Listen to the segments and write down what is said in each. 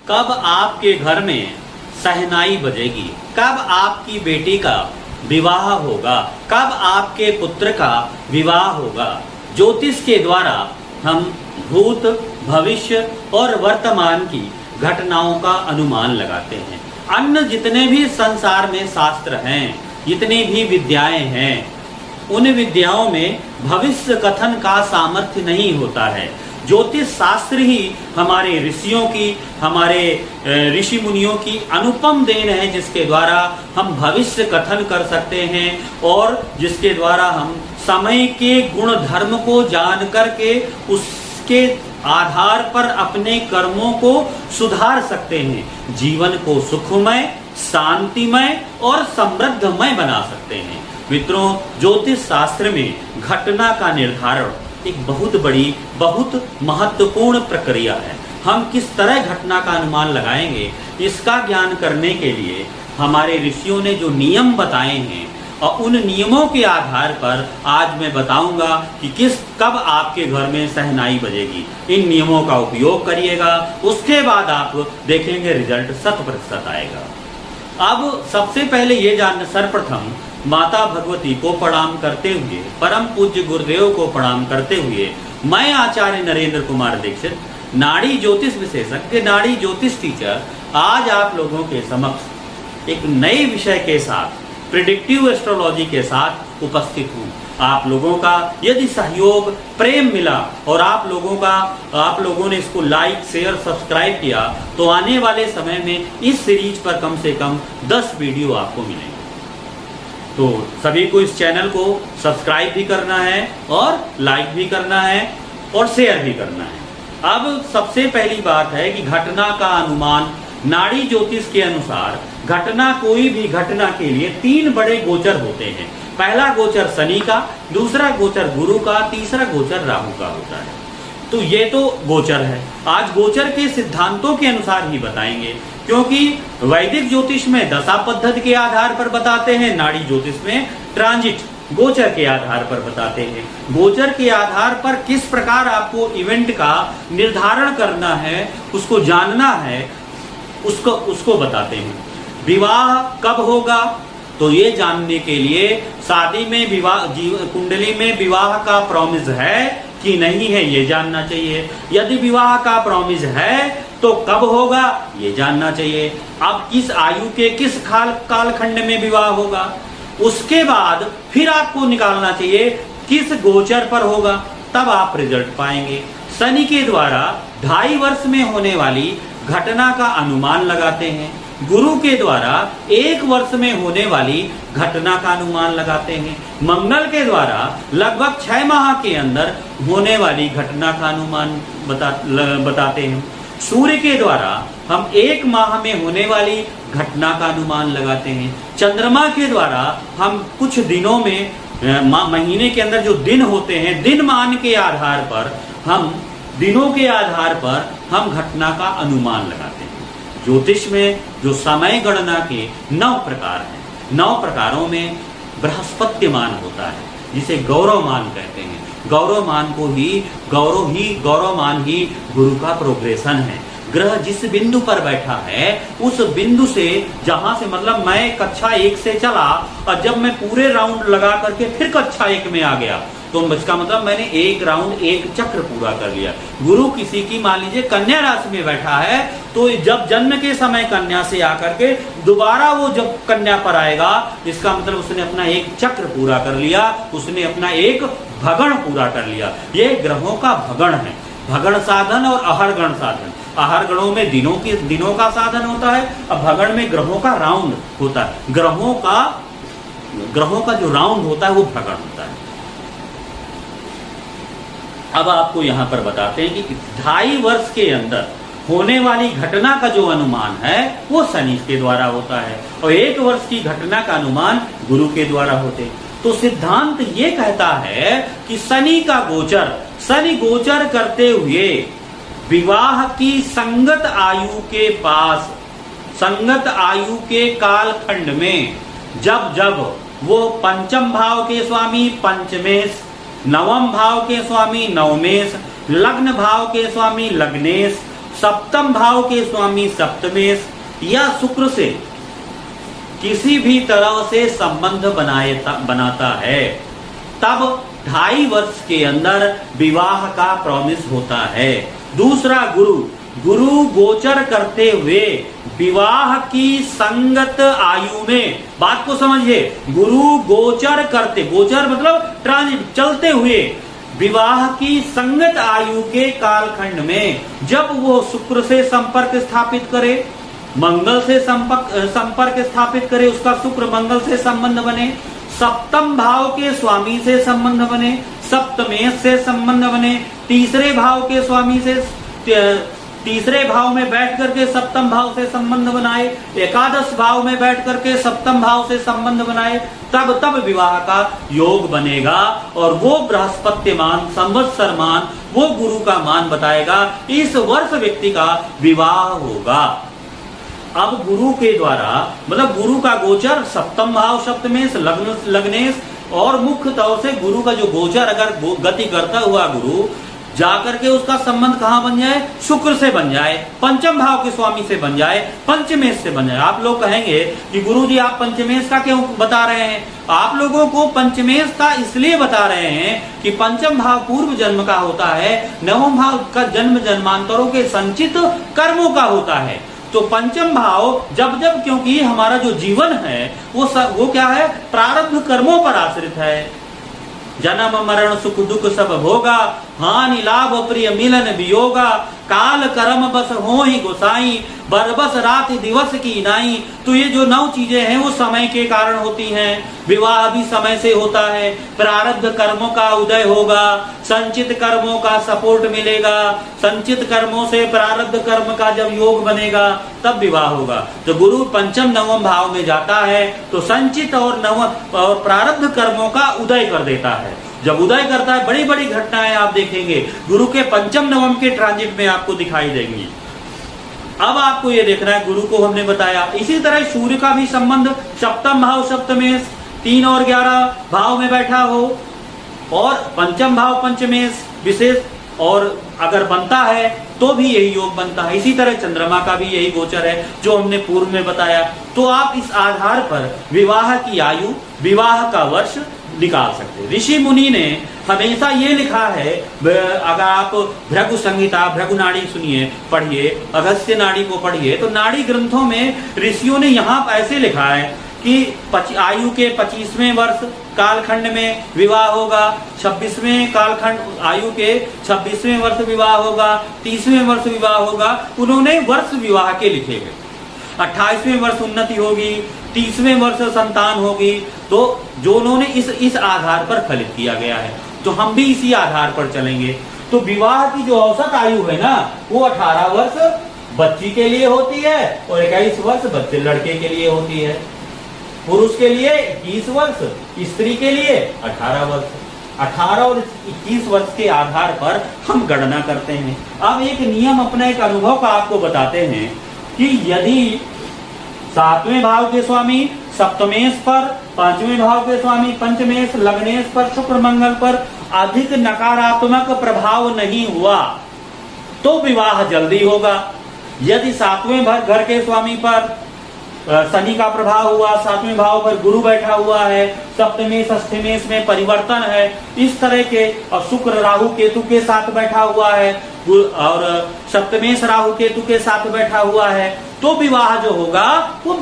कब आपके घर में शहनाई बजेगी, कब आपकी बेटी का विवाह होगा, कब आपके पुत्र का विवाह होगा। ज्योतिष के द्वारा हम भूत, भविष्य और वर्तमान की घटनाओं का अनुमान लगाते हैं। अन्य जितने भी संसार में शास्त्र हैं, जितनी भी विद्याएं हैं, उन विद्याओं में भविष्य कथन का सामर्थ्य नहीं होता है। ज्योतिष शास्त्र ही हमारे ऋषियों की, हमारे ऋषि मुनियों की अनुपम देन है, जिसके द्वारा हम भविष्य कथन कर सकते हैं और जिसके द्वारा हम समय के गुण धर्म को जान करके उसके आधार पर अपने कर्मों को सुधार सकते हैं, जीवन को सुखमय, शांतिमय और समृद्धमय बना सकते हैं। मित्रों, ज्योतिष शास्त्र में घटना का निर्धारण एक बहुत बड़ी, बहुत महत्वपूर्ण प्रक्रिया है। हम किस तरह घटना का अनुमान लगाएंगे, इसका ज्ञान करने के लिए हमारे ऋषियों ने जो नियम बताए हैं और उन नियमों के आधार पर आज मैं बताऊंगा कि कब आपके घर में शहनाई बजेगी। इन नियमों का उपयोग करिएगा, उसके बाद आप देखेंगे रिजल्ट 100% आएगा। अब सबसे पहले ये जानना, सर्वप्रथम माता भगवती को प्रणाम करते हुए, परम पूज्य गुरुदेव को प्रणाम करते हुए, मैं आचार्य नरेंद्र कुमार दीक्षित, नाड़ी ज्योतिष विशेषज्ञ, नाड़ी ज्योतिष टीचर, आज आप लोगों के समक्ष एक नए विषय के साथ, प्रिडिक्टिव एस्ट्रोलॉजी के साथ उपस्थित हूँ। आप लोगों का यदि सहयोग, प्रेम मिला और आप लोगों ने इसको लाइक, शेयर, सब्सक्राइब किया, तो आने वाले समय में इस सीरीज पर कम से कम 10 वीडियो आपको मिलेंगे। तो सभी को इस चैनल को सब्सक्राइब भी करना है और लाइक भी करना है और शेयर भी करना है। अब सबसे पहली बात है कि घटना का अनुमान नाड़ी ज्योतिष के अनुसार कोई भी घटना के लिए 3 बड़े गोचर होते हैं। पहला गोचर शनि का, दूसरा गोचर गुरु का, तीसरा गोचर राहु का होता है। तो ये तो गोचर है। आज गोचर के सिद्धांतों के अनुसार ही बताएंगे, क्योंकि वैदिक ज्योतिष में दशा पद्धति के आधार पर बताते हैं, नाड़ी ज्योतिष में ट्रांजिट गोचर के आधार पर बताते हैं। गोचर के आधार पर किस प्रकार आपको इवेंट का निर्धारण करना है, उसको जानना है, उसको बताते हैं। विवाह कब होगा, तो ये जानने के लिए शादी में कुंडली में विवाह का प्रॉमिस है कि नहीं है, ये जानना चाहिए। यदि विवाह का प्रॉमिस है तो कब होगा, ये जानना चाहिए। अब किस आयु के किस कालखंड में विवाह होगा, उसके बाद फिर आपको निकालना चाहिए किस गोचर पर होगा, तब आप रिजल्ट पाएंगे। शनि के द्वारा 2.5 वर्ष में होने वाली घटना का अनुमान लगाते हैं। गुरु के द्वारा 1 वर्ष में होने वाली घटना का अनुमान लगाते हैं। मंगल के द्वारा लगभग 6 माह के अंदर होने वाली घटना का अनुमान बताते हैं। सूर्य के द्वारा हम 1 माह में होने वाली घटना का अनुमान लगाते हैं। चंद्रमा के द्वारा हम कुछ दिनों में, महीने के अंदर जो दिन होते हैं, दिनमान के आधार पर हम, दिनों के आधार पर हम घटना का अनुमान लगाते हैं। ज्योतिष में जो समय गणना के 9 प्रकार हैं, 9 प्रकारों में बृहस्पत्यमान होता है, जिसे गौरवमान कहते हैं। गौरवमान ही गुरु का प्रोग्रेशन है। ग्रह जिस बिंदु पर बैठा है, उस बिंदु से, जहां से, मतलब मैं कक्षा 1 से चला और जब मैं पूरे राउंड लगा करके फिर कक्षा 1 में आ गया, तो इसका मतलब मैंने 1 राउंड, 1 चक्र पूरा कर लिया। गुरु किसी की, मान लीजिए कन्या राशि में बैठा है, तो जब जन्म के समय कन्या से आकर के दोबारा वो जब कन्या पर आएगा, इसका मतलब उसने अपना 1 चक्र पूरा कर लिया, उसने अपना 1 भगण पूरा कर लिया। ये ग्रहों का भगण है, भगण साधन और अहरगण साधन। अहरगणों में दिनों का साधन होता है, और भगण में ग्रहों का राउंड होता है। ग्रहों का जो राउंड होता है वो भगण होता है। अब आपको यहां पर बताते हैं कि 2.5 वर्ष के अंदर होने वाली घटना का जो अनुमान है वो शनि के द्वारा होता है, और 1 वर्ष की घटना का अनुमान गुरु के द्वारा होते हैं। तो सिद्धांत ये कहता है कि शनि गोचर करते हुए विवाह की संगत आयु के पास, संगत आयु के कालखंड में, जब वो 5म भाव के स्वामी पंचमेश, 9वें भाव के स्वामी नवमेश, लग्न भाव के स्वामी लग्नेश, सप्तम भाव के स्वामी सप्तमेश या शुक्र से किसी भी तरह से संबंध बनाता है, तब 2.5 वर्ष के अंदर विवाह का प्रॉमिस होता है। दूसरा, गुरु गोचर करते हुए विवाह की संगत आयु में, बात को समझिए, गुरु गोचर करते, गोचर मतलब ट्रांजिट, चलते हुए विवाह की संगत आयु के कालखंड में जब वो शुक्र से संपर्क स्थापित करे, मंगल से संपर्क स्थापित करे, उसका शुक्र मंगल से संबंध बने, सप्तम भाव के स्वामी से संबंध बने, सप्तमेश से संबंध बने, तीसरे भाव के स्वामी से तीसरे भाव में बैठ करके सप्तम भाव से संबंध बनाए, एकादश भाव में बैठ करके सप्तम भाव से संबंध बनाए, तब विवाह का योग बनेगा। और वो बृहस्पत्यमान संवत्सरमान, वो गुरु का मान बताएगा, इस वर्ष व्यक्ति का विवाह होगा। अब गुरु के द्वारा, मतलब गुरु का गोचर सप्तम भाव सप्तमेश लग्नेश, और मुख्य तौर से गुरु का जो गोचर अगर गति करता हुआ गुरु जाकर के उसका संबंध कहां बन जाए, शुक्र से बन जाए, पंचम भाव के स्वामी से बन जाए, पंचमेश से बन जाए। आप लोग कहेंगे कि गुरुजी आप पंचमेश का क्यों बता रहे हैं? आप लोगों को पंचमेश का इसलिए बता रहे हैं कि पंचम भाव पूर्व जन्म का होता है, नवम भाव का जन्म जन्मांतरों के संचित कर्मों का होता है। तो पंचम भाव जब क्योंकि हमारा जो जीवन है वो क्या है, प्रारब्ध कर्मों पर आश्रित है। जन्म मरण सुख दुख सब भोगा, हानि लाभ प्रिय मिलन वियोगा, काल कर्म बस हो ही गोसाई, बरबस रात दिवस की नाई। तो ये जो 9 चीजें हैं वो समय के कारण होती हैं। विवाह भी समय से होता है, प्रारब्ध कर्मों का उदय होगा, संचित कर्मों का सपोर्ट मिलेगा, संचित कर्मों से प्रारब्ध कर्म का जब योग बनेगा तब विवाह होगा। तो गुरु पंचम नवम भाव में जाता है तो संचित और प्रारब्ध कर्मों का उदय कर देता है। जब उदय करता है बड़ी बड़ी घटनाएं आप देखेंगे गुरु के पंचम नवम के ट्रांजिट में आपको दिखाई देंगी। अब आपको ये देखना है, गुरु को हमने बताया। इसी तरह सूर्य का भी संबंध सप्तम भाव सप्तमेश 3 और 11 भाव में बैठा हो, और पंचम भाव पंचमेश विशेष, और अगर बनता है तो भी यही योग बनता है। इसी तरह चंद्रमा का भी यही गोचर है जो हमने पूर्व में बताया। तो आप इस आधार पर विवाह की आयु, विवाह का वर्ष निकाल सकते। ऋषि मुनि ने हमेशा ये लिखा है, अगर आप भृगु संहिता, भृगु नाड़ी सुनिए, पढ़िए, अगस्त्य नाड़ी को पढ़िए, तो नाड़ी ग्रंथों में ऋषियों ने यहाँ ऐसे लिखा है कि आयु के 25वें वर्ष कालखंड में विवाह होगा, 26वें कालखंड आयु के 26वें वर्ष विवाह होगा, 30वें वर्ष विवाह होगा। उन्होंने वर्ष विवाह के लिखे हुए। 28वें वर्ष उन्नति होगी, 30वें वर्ष संतान होगी। तो जो उन्होंने इस आधार पर फलित किया गया है, तो हम भी इसी आधार पर चलेंगे। तो विवाह की जो औसत आयु है ना, वो 18 वर्ष बच्ची के लिए होती है और 21 वर्ष बच्चे लड़के के लिए होती है। पुरुष के लिए 21 वर्ष, स्त्री के लिए 18 वर्ष। 18 और 21 वर्ष के आधार पर हम गणना करते हैं। अब एक नियम, अपना एक अनुभव का आपको बताते हैं कि यदि 7वें भाव के स्वामी सप्तमेश पर, 5वें भाव के स्वामी पंचमेश लग्नेश पर, शुक्र मंगल पर अधिक नकारात्मक प्रभाव नहीं हुआ तो विवाह जल्दी होगा। यदि 7वें घर के स्वामी पर शनि का प्रभाव हुआ, 7वें भाव पर गुरु बैठा हुआ है, सप्तमेश अष्टमेश में परिवर्तन है, इस तरह के, और शुक्र राहु केतु के साथ बैठा हुआ है, और सप्तमेश राहु केतु के साथ बैठा हुआ है, तो विवाह जो होगा वो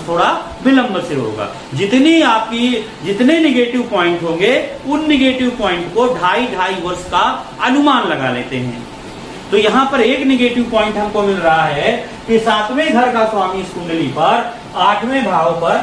थोड़ा विलंब से होगा। जितने निगेटिव पॉइंट होंगे उन निगेटिव पॉइंट को 2.5 वर्ष का अनुमान लगा लेते हैं। तो यहाँ पर एक निगेटिव पॉइंट हमको मिल रहा है कि 7वें घर का स्वामी इस कुंडली पर 8वें भाव पर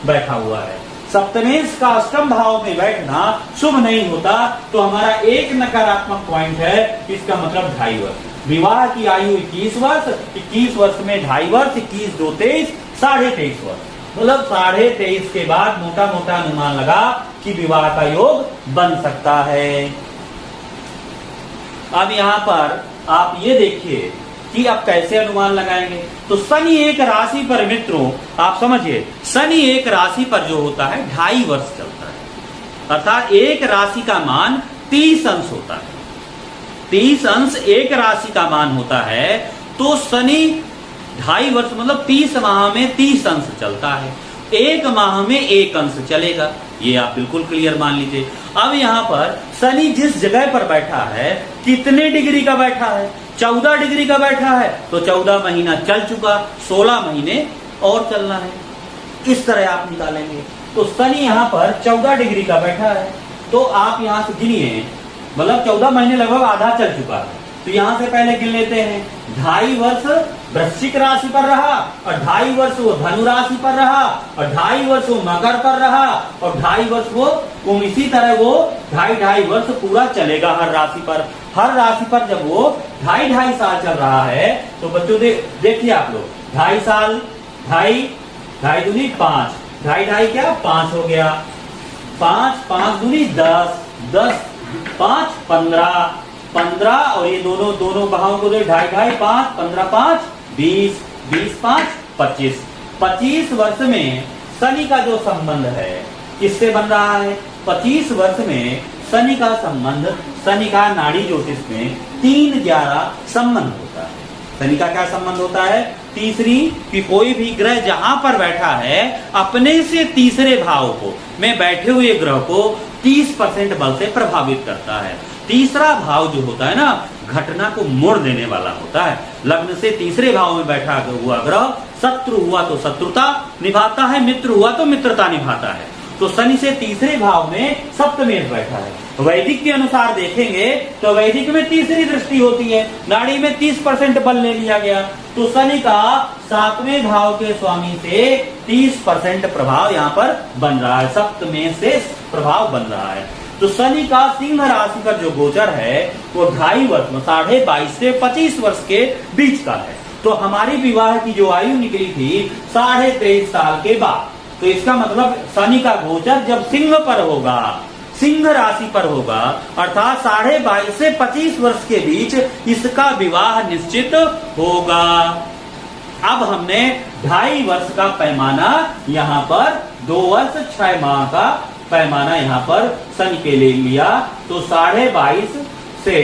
बैठा हुआ है। सप्तमेश का अष्टम भाव में बैठना शुभ नहीं होता, तो हमारा एक नकारात्मक पॉइंट है, इसका मतलब 2.5 वर्ष। विवाह की आयु 21 वर्ष, 21 वर्ष में 2.5 वर्ष, 21 2 23, 23.5 वर्ष, मतलब 23.5 के बाद मोटा मोटा अनुमान लगा कि विवाह का योग बन सकता है। अब यहाँ पर आप ये देखिए कि आप कैसे अनुमान लगाएंगे। तो शनि एक राशि पर, मित्रों आप समझिए, शनि एक राशि पर जो होता है 2.5 वर्ष चलता है, अर्थात एक राशि का मान 30 अंश होता है। 30 अंश एक राशि का मान होता है, तो शनि 2.5 वर्ष मतलब 30 माह में 30 अंश चलता है, 1 माह में 1 अंश चलेगा। ये आप बिल्कुल क्लियर मान लीजिए। अब यहाँ पर शनि जिस जगह पर बैठा है कितने डिग्री का बैठा है, 14 डिग्री का बैठा है, तो 14 महीना चल चुका, 16 महीने और चलना है। इस तरह आप निकालेंगे। तो शनि यहाँ पर 14 डिग्री का बैठा है, तो आप यहाँ से गिनिए, मतलब 14 महीने लगभग आधा चल चुका है। तो यहाँ से पहले गिन लेते हैं, 2.5 वर्ष वृश्चिक राशि पर रहा, और 2.5 वर्ष वो धनु राशि पर रहा, और 2.5 वर्ष वो मकर पर रहा, और 2.5 वर्ष वो इसी तरह वो 2.5 वर्ष पूरा चलेगा हर राशि पर। हर राशि पर जब वो 2.5 साल चल रहा है, तो बच्चों देखिए आप लोग, 2.5 साल, 2.5 दूनी 5, 2.5 क्या 5 हो गया, 5 दूनी 10, 10 5 15 और ये दोनों भावों को 2.5 5 15 5 20 20 5 25 25 वर्ष में शनि का जो संबंध है किससे बन रहा है? 25 वर्ष में शनि का संबंध, शनि का नाड़ी ज्योतिष में 3-11 संबंध होता है। शनि का क्या संबंध होता है? तीसरी, कि कोई भी ग्रह जहां पर बैठा है अपने से तीसरे भाव को में बैठे हुए ग्रह को 30% बल से प्रभावित करता है। तीसरा भाव जो होता है ना, घटना को मोड़ देने वाला होता है। लग्न से तीसरे भाव में बैठा हुआ ग्रह शत्रु हुआ तो शत्रुता निभाता है, मित्र हुआ तो मित्रता निभाता है। तो शनि से तीसरे भाव में सप्तमेश बैठा है। वैदिक के अनुसार देखेंगे तो वैदिक में तीसरी दृष्टि होती है, नाड़ी में 30% बल ले लिया गया, तो शनि का 7वें भाव के स्वामी से 30% प्रभाव यहाँ पर बन रहा है, सप्तमेश से प्रभाव बन रहा है। तो शनि का सिंह राशि पर जो गोचर है वो 2.5 वर्ष में 22.5 से 25 वर्ष के बीच का है। तो हमारी विवाह की जो आयु निकली थी 23.5 साल के बाद, तो इसका मतलब शनि का गोचर जब सिंह पर होगा, सिंह राशि पर होगा, अर्थात 22.5 से 25 वर्ष के बीच इसका विवाह निश्चित होगा। अब हमने 2.5 वर्ष का पैमाना यहाँ पर 2 वर्ष 6 माह का पैमाना यहाँ पर शनि के लिए लिया, तो 22.5 से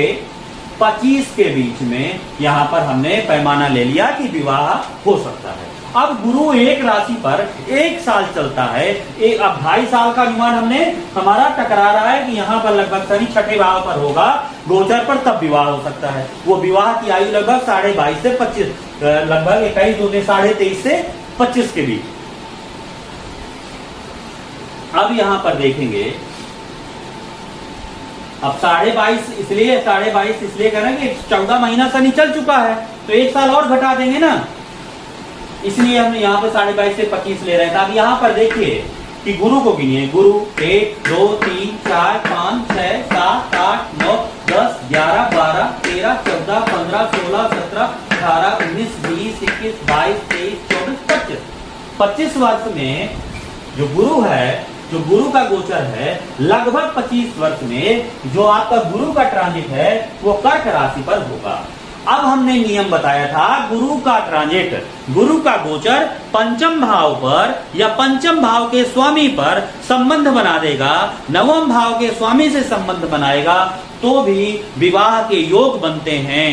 25 के बीच में यहाँ पर हमने पैमाना ले लिया कि विवाह हो सकता है। अब गुरु एक राशि पर 1 साल चलता है, अब 2.5 साल का अनुमान हमने हमारा टकरा रहा है कि यहाँ पर लगभग शनि 6ठे भाव पर होगा गोचर पर, तब विवाह हो सकता है। वो विवाह की आयु लगभग 22.5 से 25, लगभग 21 दूनी 23.5 से 25 के बीच। अब यहाँ पर देखेंगे, अब 22.5 इसलिए कह रहे हैं कि 14 महीना शनि चल चुका है, तो 1 साल और घटा देंगे ना, इसलिए हम यहाँ पर 22.5 से 25 ले रहे हैं। अब यहाँ पर देखिए कि गुरु को गिनिए, गुरु 1 2 3 4 5 6 7 8 9 10 11 12 13 14 15 16 17 18 19 20 21 22 23 24 25 वर्ष में जो गुरु है, जो गुरु का गोचर है, लगभग 25 वर्ष में जो आपका गुरु का ट्रांजिट है वो कर्क राशि पर होगा। अब हमने नियम बताया था, गुरु का ट्रांजिट, गुरु का गोचर पंचम भाव पर या पंचम भाव के स्वामी पर संबंध बना देगा, नवम भाव के स्वामी से संबंध बनाएगा, तो भी विवाह के योग बनते हैं।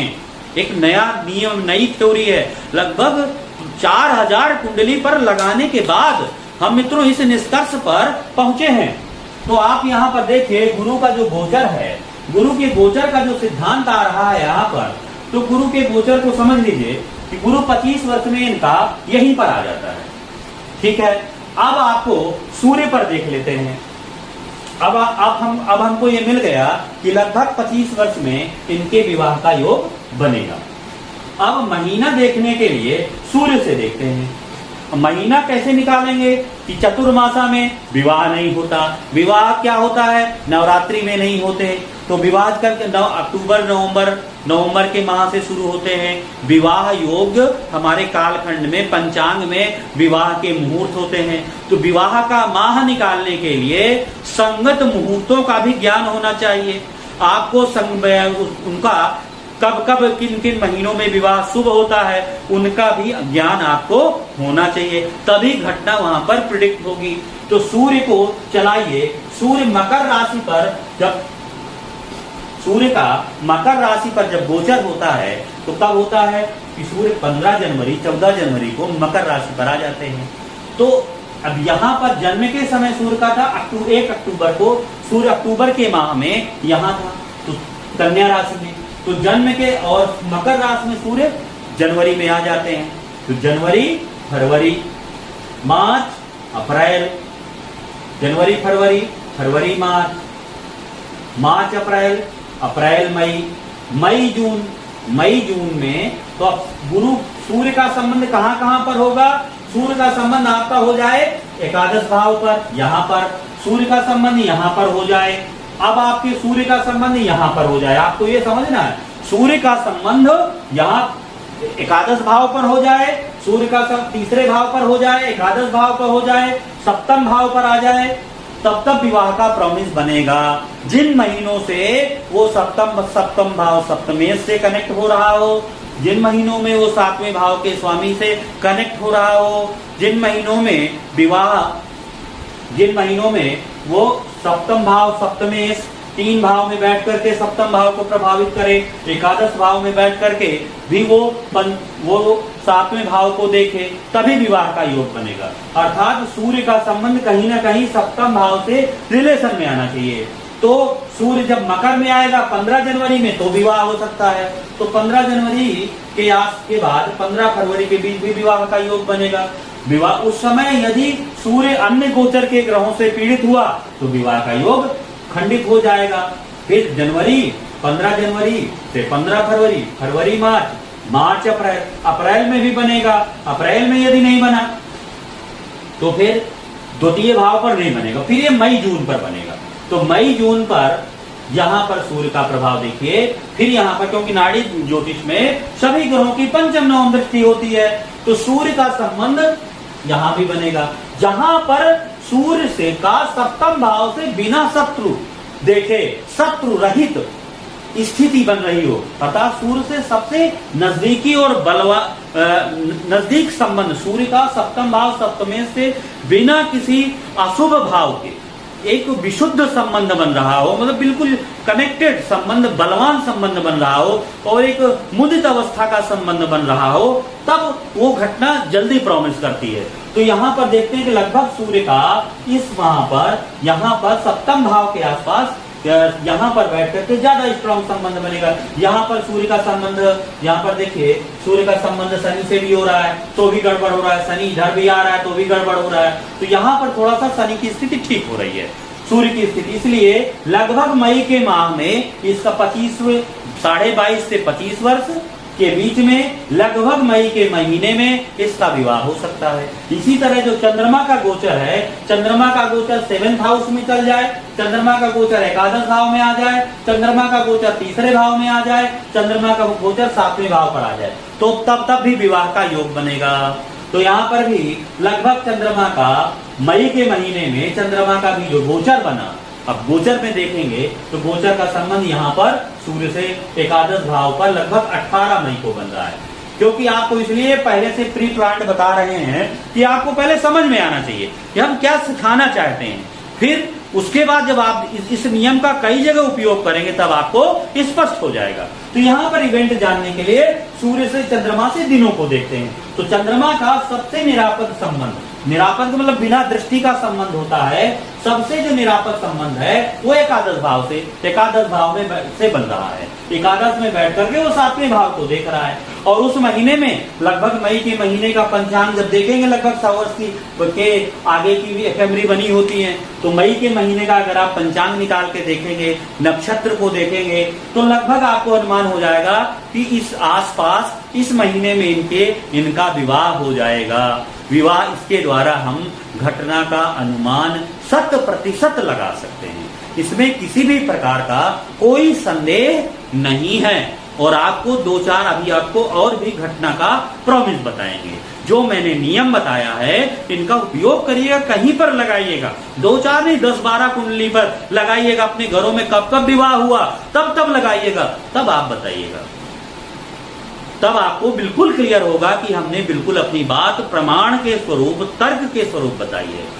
एक नया नियम, नई थ्योरी है, लगभग 4000 कुंडली पर लगाने के बाद हम मित्रों इस निष्कर्ष पर पहुंचे हैं। तो आप यहाँ पर देखिए, गुरु का जो गोचर है, गुरु के गोचर का जो सिद्धांत आ रहा है यहाँ पर, तो गुरु के गोचर को समझ लीजिए कि गुरु 25 वर्ष में इनका यहीं पर आ जाता है। ठीक है, अब आपको सूर्य पर देख लेते हैं। अब हमको ये मिल गया कि लगभग 25 वर्ष में इनके विवाह का योग बनेगा। अब महीना देखने के लिए सूर्य से देखते हैं। महीना कैसे निकालेंगे कि चतुर्मासा में विवाह नहीं होता। विवाह क्या होता है? नवरात्रि में नहीं होते, तो विवाह करके अक्टूबर नवंबर के माह से शुरू होते हैं। विवाह योग हमारे कालखंड में, पंचांग में विवाह के मुहूर्त होते हैं। तो विवाह का माह निकालने के लिए संगत मुहूर्तों का भी ज्ञान होना चाहिए आपको। उनका कब किन किन महीनों में विवाह शुभ होता है उनका भी ज्ञान आपको होना चाहिए, तभी घटना वहां पर प्रिडिक्ट होगी। तो सूर्य को चलाइए, सूर्य मकर राशि पर जब सूर्य का मकर राशि पर जब गोचर होता है तो कब होता है? कि सूर्य 15 जनवरी 14 जनवरी को मकर राशि पर आ जाते हैं। तो अब यहाँ पर जन्म के समय सूर्य का था 1 अक्टूबर को, सूर्य अक्टूबर के माह में यहाँ था, तो कन्या राशि में, तो जन्म के और मकर राशि में सूर्य जनवरी में आ जाते हैं। तो जनवरी फरवरी मार्च अप्रैल, जनवरी फरवरी, फरवरी मार्च, मार्च अप्रैल, अप्रैल मई, मई जून, मई जून में तो अब गुरु सूर्य का संबंध कहां कहां पर होगा? सूर्य का संबंध आपका हो जाए एकादश भाव पर, यहां पर सूर्य का संबंध यहां पर हो जाए। अब आपके सूर्य का संबंध यहां पर हो जाए, आपको ये समझना है, सूर्य का संबंध यहाँ एकादश भाव पर हो जाए, सूर्य का तीसरे भाव पर हो जाए, एकादश भाव पर हो जाए, सप्तम भाव पर आ जाए, तब विवाह का प्रॉमिस बनेगा। जिन महीनों से वो सप्तम भाव सप्तमेश से कनेक्ट हो रहा हो, जिन महीनों में वो 7वें भाव के स्वामी से कनेक्ट हो रहा हो, जिन महीनों में विवाह, जिन महीनों में वो सप्तम भाव सप्तमेश 3 भाव में बैठ करके सप्तम भाव को प्रभावित करे, एकादश भाव में बैठ करके भी वो 7वें भाव को देखे, तभी विवाह का योग बनेगा। अर्थात सूर्य का संबंध कहीं ना कहीं सप्तम भाव से रिलेशन में आना चाहिए। तो सूर्य जब मकर में आएगा 15 जनवरी में तो विवाह हो सकता है, तो 15 जनवरी के बाद 15 फरवरी के बीच भी विवाह का योग बनेगा। विवाह उस समय यदि सूर्य अन्य गोचर के ग्रहों से पीड़ित हुआ तो विवाह का योग खंडित हो जाएगा। फिर जनवरी 15 जनवरी से 15 फरवरी, फरवरी मार्च, मार्च अप्रैल, अप्रैल में भी बनेगा। अप्रैल में यदि नहीं बना तो फिर द्वितीय भाव पर नहीं बनेगा, फिर ये मई जून पर बनेगा। तो मई जून पर यहाँ पर सूर्य का प्रभाव देखिए, फिर यहाँ पर क्योंकि नाड़ी ज्योतिष में सभी ग्रहों की पंचम नवम दृष्टि होती है, तो सूर्य का संबंध यहाँ भी बनेगा। जहां पर सूर्य से का सप्तम भाव से बिना शत्रु देखे, शत्रु रहित स्थिति बन रही हो, अर्थात सूर्य से सबसे नजदीकी और नजदीक संबंध सूर्य का सप्तम भाव सप्तमेश से बिना किसी अशुभ भाव के एक विशुद्ध संबंध बन रहा हो, मतलब बिल्कुल कनेक्टेड संबंध, बलवान संबंध बन रहा हो और एक मुदित अवस्था का संबंध बन रहा हो, तब वो घटना जल्दी प्रॉमिस करती है। तो यहाँ पर देखते हैं कि लगभग सूर्य का इस वहां पर यहाँ पर सप्तम भाव के आसपास यहाँ पर बैठ करके ज्यादा स्ट्रॉन्ग संबंध बनेगा। यहाँ पर सूर्य का संबंध, यहाँ पर देखिए सूर्य का संबंध शनि से भी हो रहा है तो भी गड़बड़ हो रहा है, शनि इधर भी आ रहा है तो भी गड़बड़ हो रहा है। तो यहाँ पर थोड़ा सा शनि की स्थिति ठीक हो रही है, सूर्य की स्थिति, इसलिए लगभग मई के माह में इसका 22 से 25 वर्ष के बीच में लगभग मई के महीने में इसका विवाह हो सकता है। इसी तरह जो चंद्रमा का गोचर है, चंद्रमा का गोचर 7th हाउस में चल जाए, चंद्रमा का गोचर एकादश भाव में आ जाए, चंद्रमा का गोचर तीसरे भाव में आ जाए, चंद्रमा का गोचर 7वें भाव पर आ जाए, तो तब भी विवाह का योग बनेगा। तो यहाँ पर भी लगभग चंद्रमा का मई के महीने में चंद्रमा का भी जो गोचर बना, अब गोचर में देखेंगे तो गोचर का संबंध यहाँ पर सूर्य से एकादश भाव पर लगभग 18 मई को बन रहा है। क्योंकि आपको इसलिए पहले से प्री प्लान्ड बता रहे हैं कि आपको पहले समझ में आना चाहिए कि हम क्या सिखाना चाहते हैं, फिर उसके बाद जब आप इस नियम का कई जगह उपयोग करेंगे तब आपको स्पष्ट हो जाएगा। तो यहाँ पर इवेंट जानने के लिए सूर्य से चंद्रमा से दिनों को देखते हैं। तो चंद्रमा का सबसे निरापद संबंध, निरापद का मतलब बिना दृष्टि का संबंध होता है, सबसे जो निरापद संबंध है वो एकादश भाव से, एकादश भाव में से बन रहा है। एकादश में बैठ करके वो 7वें भाव को देख रहा है और उस महीने में लगभग मई के महीने का पंचांग जब देखेंगे, लगभग 100 वर्ष के आगे की भी एफएमरी बनी होती है, तो मई के महीने का अगर आप पंचांग निकाल के देखेंगे, नक्षत्र को देखेंगे, तो लगभग आपको अनुमान हो जाएगा कि इस आसपास इस महीने में इनका विवाह हो जाएगा। विवाह इसके द्वारा हम घटना का अनुमान 100% लगा सकते हैं, इसमें किसी भी प्रकार का कोई संदेह नहीं है। और आपको 2-4 अभी आपको और भी घटना का प्रॉमिस बताएंगे। जो मैंने नियम बताया है इनका उपयोग करिएगा, कहीं पर लगाइएगा, 2-4 नहीं 10-12 कुंडली पर लगाइएगा। अपने घरों में कब कब विवाह हुआ तब लगाइएगा, तब आप बताइएगा, तब आपको बिल्कुल क्लियर होगा कि हमने बिल्कुल अपनी बात प्रमाण के स्वरूप, तर्क के स्वरूप बताई है।